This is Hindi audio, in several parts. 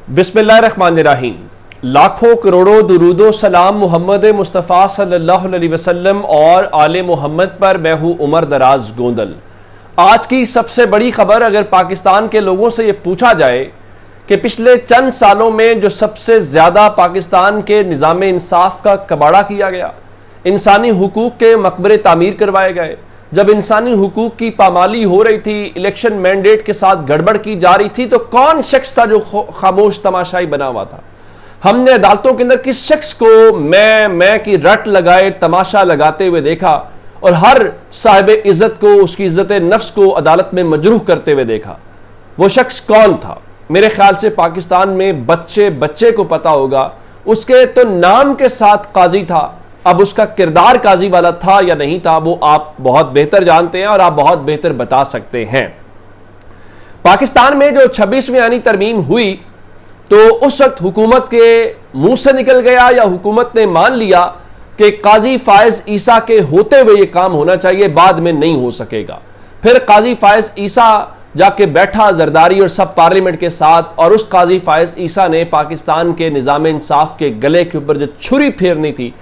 बिस्मिल्लाहिर्रहमानिर्रहीम। लाखों करोड़ों दुरूदो सलाम मोहम्मद मुस्तफ़ा सल्लल्लाहु अलैहि वसल्लम और आले मोहम्मद पर। मैं हूँ उमर दराज गोंदल। आज की सबसे बड़ी खबर, अगर पाकिस्तान के लोगों से ये पूछा जाए कि पिछले चंद सालों में जो सबसे ज़्यादा पाकिस्तान के निज़ाम इंसाफ का कबाड़ा किया गया, इंसानी हुकूक के मकबरे तामीर करवाए गए, जब इंसानी हुकूक की पामाली हो रही थी, इलेक्शन मैंडेट के साथ गड़बड़ की जा रही थी, तो कौन शख्स था जो खामोश तमाशाई बना हुआ था? हमने अदालतों के अंदर किस शख्स को मैं की रट लगाए तमाशा लगाते हुए देखा और हर साहिब इज्जत को, उसकी इज्जत नफ्स को अदालत में मजरूह करते हुए देखा? वो शख्स कौन था? मेरे ख्याल से पाकिस्तान में बच्चे बच्चे को पता होगा। उसके तो नाम के साथ काजी था, अब उसका किरदार काजी वाला था या नहीं था, वो आप बहुत बेहतर जानते हैं और आप बहुत बेहतर बता सकते हैं। पाकिस्तान में जो 26वीं आईनी तरमीम हुई, तो उस वक्त हुकूमत के मुंह से निकल गया या हुकूमत ने मान लिया कि काजी फायज ईसा के होते हुए ये काम होना चाहिए, बाद में नहीं हो सकेगा। फिर काजी फायज ईसा जाके बैठा जरदारी और सब पार्लियामेंट के साथ, और उस काजी फायज ईसा ने पाकिस्तान के निज़ाम इंसाफ के गले के ऊपर जो छुरी फेरनी थी,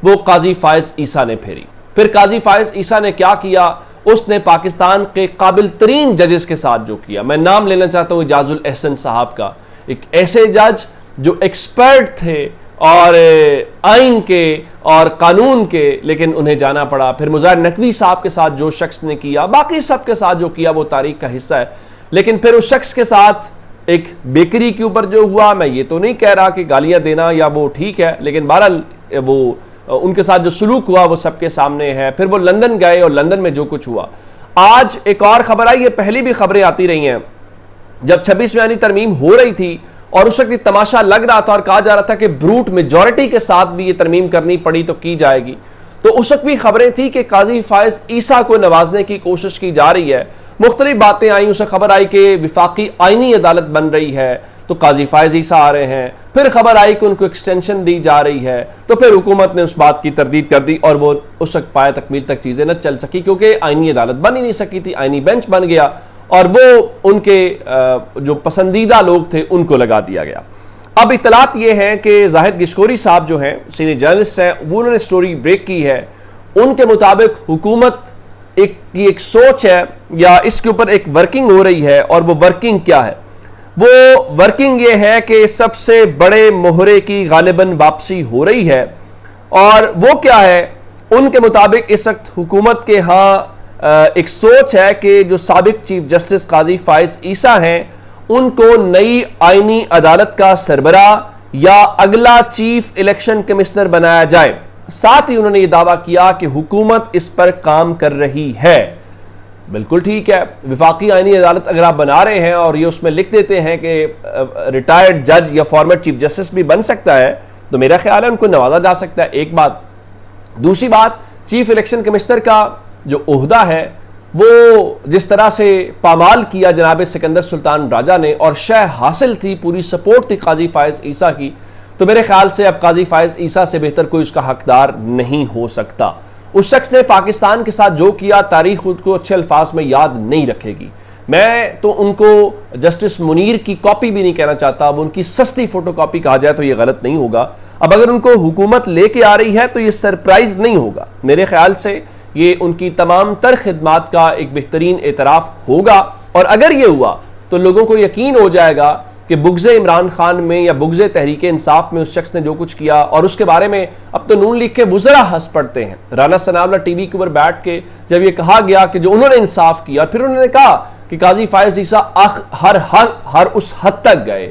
वो काजी फायज ईसा ने फेरी। फिर काजी फायज ईसा ने क्या किया? उसने पाकिस्तान के काबिल तरीन जजेस के साथ जो किया, मैं नाम लेना चाहता हूं इजाजुल एहसन साहब का, एक ऐसे जज जो एक्सपर्ट थे और आइन के और कानून के, लेकिन उन्हें जाना पड़ा। फिर मुज़ाहिर नकवी साहब के साथ जो शख्स ने किया, बाकी सब के साथ जो किया वो तारीख का हिस्सा है। लेकिन फिर उस शख्स के साथ एक बेकरी के ऊपर जो हुआ, मैं ये तो नहीं कह रहा कि गालियां देना या वो ठीक है, लेकिन बहरहाल वो उनके साथ जो सलूक हुआ वो सबके सामने है। फिर वो लंदन गए और लंदन में जो कुछ हुआ। आज एक और खबर आई, ये पहले भी खबरें आती रही हैं, जब 26वीं आईनी तरमीम हो रही थी और उस वक्त तमाशा लग रहा था और कहा जा रहा था कि ब्रूट मेजॉरिटी के साथ भी ये तरमीम करनी पड़ी तो की जाएगी, तो उस वक्त भी खबरें थी कि काजी फायज ईसा को नवाजने की कोशिश की जा रही है। मुख्तलिफ बातें आई, उसे खबर आई कि विफाकी आईनी अदालत बन रही है, तो काजी फायज ईसा आ रहे हैं। फिर खबर आई कि उनको एक्सटेंशन दी जा रही है, तो फिर हुकूमत ने उस बात की तरदीद कर दी और वो उस वक्त पाया तकमील तक चीजें न चल सकी, क्योंकि आईनी अदालत बन ही नहीं सकी थी, आईनी बेंच बन गया और वो उनके जो पसंदीदा लोग थे उनको लगा दिया गया। अब इतलात ये है कि जाहिद गिशकोरी साहब जो हैं, सीनियर जर्नलिस्ट हैं, वो उन्होंने स्टोरी ब्रेक की है। उनके मुताबिक हुकूमत की एक सोच है या इसके ऊपर एक वर्किंग हो रही है, और वो वर्किंग क्या है? वो वर्किंग ये है कि सबसे बड़े मोहरे की गालिबन वापसी हो रही है। और वो क्या है? उनके मुताबिक इस वक्त हुकूमत के यहाँ एक सोच है कि जो साबिक चीफ जस्टिस काजी फायज ईसा हैं, उनको नई आईनी अदालत का सरबरा या अगला चीफ इलेक्शन कमिश्नर बनाया जाए। साथ ही उन्होंने ये दावा किया कि हुकूमत इस पर काम कर रही है। बिल्कुल ठीक है, विफाकी आईनी अदालत अगर आप बना रहे हैं और ये उसमें लिख देते हैं कि रिटायर्ड जज या फॉर्मर चीफ जस्टिस भी बन सकता है, तो मेरा ख्याल है उनको नवाजा जा सकता है। एक बात। दूसरी बात, चीफ इलेक्शन कमिश्नर का जो ओहदा है, वो जिस तरह से पामाल किया जनाब सिकंदर सुल्तान राजा ने और शय हासिल थी, पूरी सपोर्ट थी काजी फायज ईसा की, तो मेरे ख्याल से अब काजी फायज ईसा से बेहतर कोई उसका हकदार नहीं हो सकता। उस शख्स ने पाकिस्तान के साथ जो किया, तारीख खुद को अच्छे अल्फाज में याद नहीं रखेगी। मैं तो उनको जस्टिस मुनीर की कॉपी भी नहीं कहना चाहता, वो उनकी सस्ती फोटो कॉपी कहा जाए तो ये गलत नहीं होगा। अब अगर उनको हुकूमत लेके आ रही है तो ये सरप्राइज नहीं होगा। मेरे ख्याल से ये उनकी तमाम तर खिदमात का एक बेहतरीन एतराफ़ होगा, और अगर ये हुआ तो लोगों को यकीन हो जाएगा कि बुग़्ज़े इमरान खान में या बुग़्ज़े तहरीक इंसाफ में उस शख्स ने जो कुछ किया, और उसके बारे में अब तो नून लीग के वुज़रा हंस पड़ते हैं। राना सनावला टीवी के ऊपर बैठ के जब ये कहा गया कि जो उन्होंने इंसाफ किया, और फिर उन्होंने कहा कि काजी फायज ईसा हर उस हद तक गए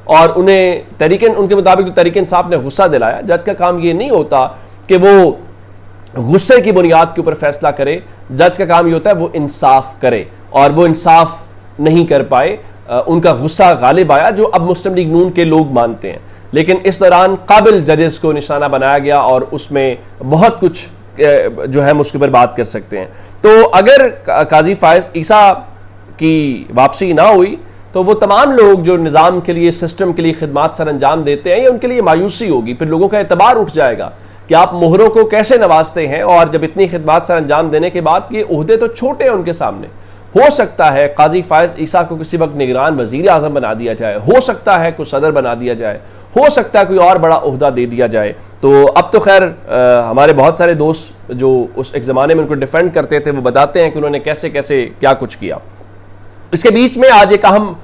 और उन्हें उनके मुताबिक तो तहरीक इंसाफ ने गुस्सा दिलाया। जज का काम ये नहीं होता कि वो गुस्से की बुनियाद के ऊपर फैसला करे, जज का काम ये होता है वो इंसाफ करे, और वो इंसाफ नहीं कर पाए। उनका गुस्सा गालिब आया, जो अब मुस्लिम लीग नून के लोग मानते हैं। लेकिन इस दौरान काबिल जजेस को निशाना बनाया गया और उसमें बहुत कुछ जो है हम उसके ऊपर बात कर सकते हैं। तो अगर काजी फायज ईसा की वापसी ना हुई तो वो तमाम लोग जो निज़ाम के लिए, सिस्टम के लिए खिदमात सर अंजाम देते हैं, ये उनके लिए मायूसी होगी। फिर लोगों का एतबार उठ जाएगा कि आप मोहरों को कैसे नवाजते हैं, और जब इतनी खिदमात सर अंजाम देने के बाद ये ओहदे तो छोटे हैं उनके सामने। हो सकता है काजी फायज ईसा को किसी वक्त निगरान वजीर आजम बना दिया जाए, हो सकता है कुछ सदर बना दिया जाए, हो सकता है कोई और बड़ा ओहदा दे दिया जाए। तो अब तो खैर हमारे बहुत सारे दोस्त जो उस एक ज़माने में उनको डिफेंड करते थे वो बताते हैं कि उन्होंने कैसे कैसे क्या कुछ किया। इसके बीच में आज एक अहम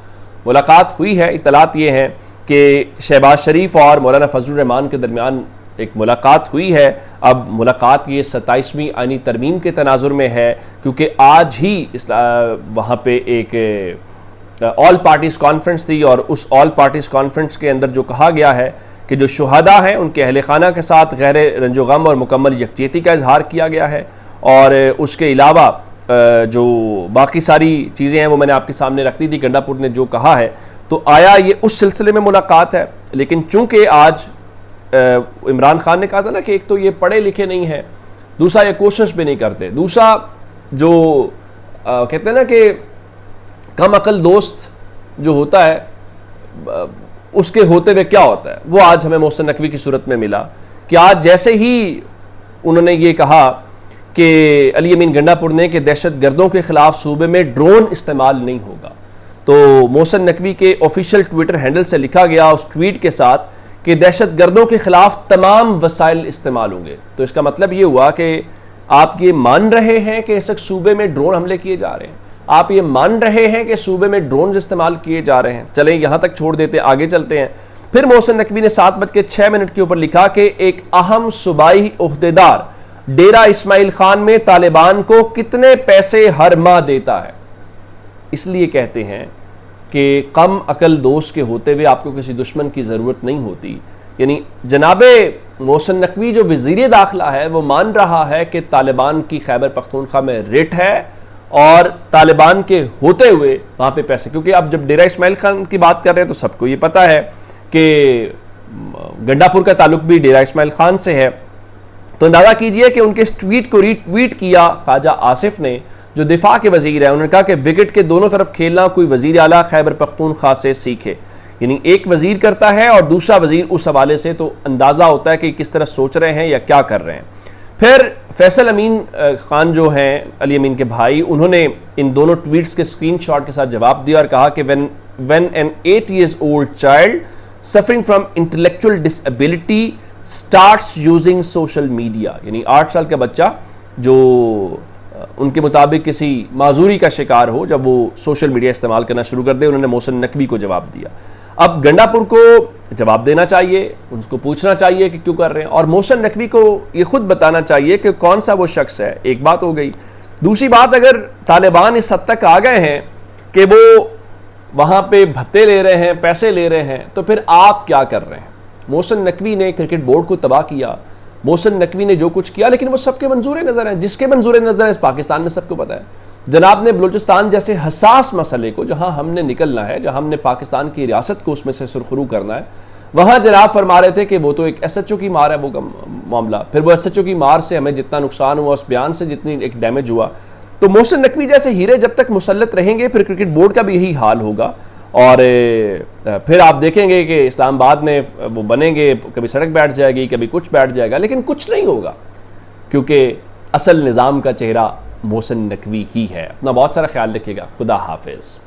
मुलाकात हुई है। इतलात ये हैं कि शहबाज शरीफ और मौलाना फजलुर रहमान के दरमियान एक मुलाकात हुई है। अब मुलाकात ये 27वीं आईनी तरमीम के तनाजुर में है, क्योंकि आज ही वहाँ पे एक ऑल पार्टीज़ कॉन्फ्रेंस थी और उस ऑल पार्टीज़ कॉन्फ्रेंस के अंदर जो कहा गया है कि जो शुहदा हैं उनके अहले खाना के साथ गैर रंजो गम और मुकम्मल यकजहती का इजहार किया गया है। और उसके अलावा जो बाकी सारी चीज़ें हैं वो मैंने आपके सामने रख दी थी। गंडापुर ने जो कहा है तो आया ये उस सिलसिले में मुलाकात है, लेकिन चूंकि आज इमरान खान ने कहा था ना कि एक तो ये पढ़े लिखे नहीं है, दूसरा ये कोशिश भी नहीं करते, दूसरा जो कहते हैं ना कि कम अकल दोस्त जो होता है उसके होते हुए क्या होता है, वो आज हमें मोहसिन नकवी की सूरत में मिला कि आज जैसे ही उन्होंने ये कहा कि अली अमीन गंडापुर ने कि दहशत गर्दों के खिलाफ सूबे में ड्रोन इस्तेमाल नहीं होगा, तो मोहसिन नकवी के ऑफिशियल ट्विटर हैंडल से लिखा गया उस ट्वीट के साथ कि दहशत गर्दों के खिलाफ तमाम वसाइल इस्तेमाल होंगे। तो इसका मतलब ये हुआ कि आप ये मान रहे हैं कि इस सूबे में ड्रोन हमले किए जा रहे हैं, आप ये मान रहे हैं कि सूबे में ड्रोन इस्तेमाल किए जा रहे हैं। चलें यहाँ तक छोड़ देते, आगे चलते हैं। फिर मोहसिन नकवी ने 7:06 के ऊपर लिखा कि एक अहम सूबाई ओहदेदार डेरा इस्माइल खान में तालिबान को कितने पैसे हर माह देता है। इसलिए कहते हैं कि कम अकल दोस्त के होते हुए आपको किसी दुश्मन की ज़रूरत नहीं होती। यानी जनाबे मोहसिन नकवी जो वज़ीर दाखिला है वो मान रहा है कि तालिबान की खैबर पख्तूनख्वा में रिट है और तालिबान के होते हुए वहाँ पे पैसे, क्योंकि अब जब डेरा इस्माइल खान की बात कर रहे हैं तो सबको ये पता है कि गंडापुर का ताल्लुक भी डेरा इस्माइल खान से है। तो अंदाज़ा कीजिए कि उनके इस ट्वीट को रीट्वीट किया ख्वाजा आसिफ ने, जो दिफा के वजीर है। उन्होंने कहा कि विकेट के दोनों तरफ खेलना कोई वजीर आला खैबर पख्तूनख्वा से सीखे। यानी एक वजीर करता है और दूसरा वजीर उस हवाले से, तो अंदाज़ा होता है कि किस तरह सोच रहे हैं या क्या कर रहे हैं। फिर फैसल अमीन खान जो हैं अली अमीन के भाई, उन्होंने इन दोनों ट्वीट्स के स्क्रीनशॉट के साथ जवाब दिया और कहा कि when an 8 years old child suffering from intellectual disability starts using social media, यानी 8 साल का बच्चा जो उनके मुताबिक किसी माजूरी का शिकार हो, जब वो सोशल मीडिया इस्तेमाल करना शुरू कर दे, उन्होंने मोहसिन नकवी को जवाब दिया। अब गंडापुर को जवाब देना चाहिए, उनको पूछना चाहिए कि क्यों कर रहे हैं, और मोहसिन नकवी को ये खुद बताना चाहिए कि कौन सा वो शख्स है। एक बात हो गई। दूसरी बात, अगर तालिबान इस हद तक आ गए हैं कि वो वहाँ पे भत्ते ले रहे हैं, पैसे ले रहे हैं, तो फिर आप क्या कर रहे हैं। मोहसिन नकवी ने क्रिकेट बोर्ड को तबाह किया, मोहसिन नकवी ने जो कुछ किया, लेकिन वो सबके मंजूर नज़र हैं। जिसके मंजूर नज़र है इस पाकिस्तान में सबको पता है। जनाब ने बलूचिस्तान जैसे हसास मसले को, जहां हमने निकलना है, जहां हमने पाकिस्तान की रियासत को उसमें से सुरखरू करना है, वहां जनाब फरमा रहे थे कि वो तो एक SHO की मार है वो मामला। फिर वो SHO की मार से हमें जितना नुकसान हुआ, उस बयान से जितनी एक डैमेज हुआ, तो मोहसिन नकवी जैसे हीरे जब तक मुसल्लत रहेंगे फिर क्रिकेट बोर्ड का भी यही हाल होगा। और फिर आप देखेंगे कि इस्लामाबाद में वो बनेंगे, कभी सड़क बैठ जाएगी, कभी कुछ बैठ जाएगा, लेकिन कुछ नहीं होगा, क्योंकि असल निज़ाम का चेहरा मोहसिन नकवी ही है। अपना बहुत सारा ख्याल रखिएगा। खुदा हाफिज़।